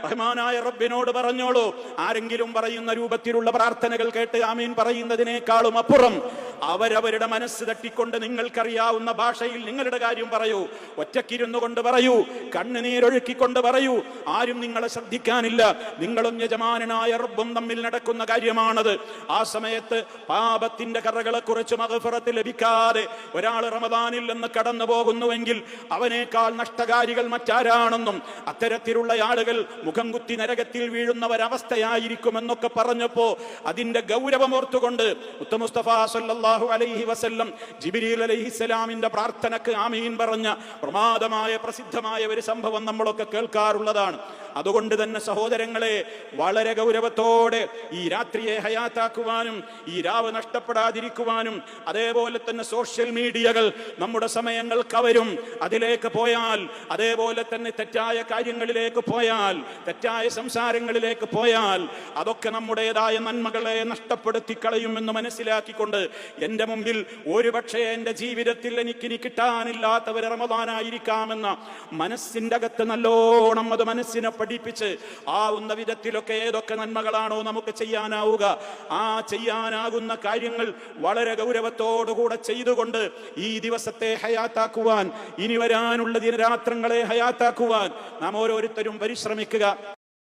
റഹ്മാനായ റബ്ബിനോട് പറഞ്ഞോളൂ. ആരെങ്കിലും പറയുന്ന രൂപത്തിലുള്ള പ്രാർത്ഥനകൾ കേട്ട് ആമീൻ പറയുന്നതിനേക്കാളും അപ്പുറം അവരവരുടെ മനസ്സ് തട്ടിക്കൊണ്ട് നിങ്ങൾക്കറിയാവുന്ന ഭാഷയിൽ നിങ്ങളുടെ കാര്യം പറയൂ. ഒറ്റക്കിരുന്നു കൊണ്ട് പറയൂ, കണ്ണുനീരൊഴുക്കിക്കൊണ്ട് പറയൂ. ആരും നിങ്ങളെ ശ്രദ്ധിക്കാനില്ല. നിങ്ങളും യജമാനനായ റബ്ബും തമ്മിൽ നടക്കുന്ന കാര്യമാണത്. ആ സമയത്ത് പാപത്തിന്റെ കറകളെ കുറിച്ച് മഗ്ഫിറത്ത് ലഭിക്കാതെ ഒരാൾ റമദാനിൽ നിന്ന് കടന്നു പോകുന്നുവെങ്കിൽ അവനേക്കാൾ നഷ്ടകാരികൾ മറ്റാരാണെന്നും അത്തരത്തിലുള്ള ആളുകൾ മുഖം കുത്തി നരകത്തിൽ വീഴുന്നവരവസ്ഥയായിരിക്കുമെന്നൊക്കെ പറഞ്ഞപ്പോ അതിന്റെ ഗൗരവമോർത്തുകൊണ്ട് മുസ്തഫ സല്ലല്ലാഹു അലൈഹി വസല്ലം ജിബ്രീൽ അലൈഹിസ്സലാമിന്റെ പ്രാർത്ഥനക്ക് ആമീൻ പറഞ്ഞ പ്രമാദമായ പ്രസിദ്ധമായ ഒരു സംഭവം നമ്മളൊക്കെ കേൾക്കാറുള്ളതാണ്. അതുകൊണ്ട് തന്നെ സഹോദരങ്ങളെ, വളരെ ഗൗരവത്തോടെ ഈ രാത്രിയെ ഹയാത്താക്കുവാനും ഈ രാവ് നഷ്ടപ്പെടാതിരിക്കുവാനും അതേപോലെ തന്നെ സോഷ്യൽ മീഡിയകൾ നമ്മുടെ സമയങ്ങൾ കവരും. അതിലേക്ക് പോയാൽ, അതേപോലെ തന്നെ തെറ്റായ കാര്യങ്ങളിലേക്ക് പോയാൽ, തെറ്റായ സംസാരങ്ങളിലേക്ക് പോയാൽ അതൊക്കെ നമ്മുടേതായ നന്മകളെ നഷ്ടപ്പെടുത്തി കളയുമെന്ന് മനസ്സിലാക്കിക്കൊണ്ട് എന്റെ മുമ്പിൽ ഒരുപക്ഷെ എന്റെ ജീവിതത്തിൽ എനിക്കിനി കിട്ടാനില്ലാത്ത ഒരു റമദാനായിരിക്കാമെന്ന മനസ്സിന്റെ അകത്ത് നല്ലോണം അത് മനസ്സിനെ പഠിപ്പിച്ച് ആവുന്ന വിധത്തിലൊക്കെ ഏതൊക്കെ നന്മകളാണോ നമുക്ക് ചെയ്യാനാവുക ആ ചെയ്യാനാകുന്ന കാര്യങ്ങൾ വളരെ ഗൗരവത്തോടുകൂടെ ചെയ്തുകൊണ്ട് ഈ ദിവസത്തെ ഹയാത്താക്കുവാൻ, ഇനി വരാനുള്ള ദിനരാത്രങ്ങളെ ഹയാത്താക്കുവാൻ നാം ഓരോരുത്തരും പരിശ്രമിക്കുക.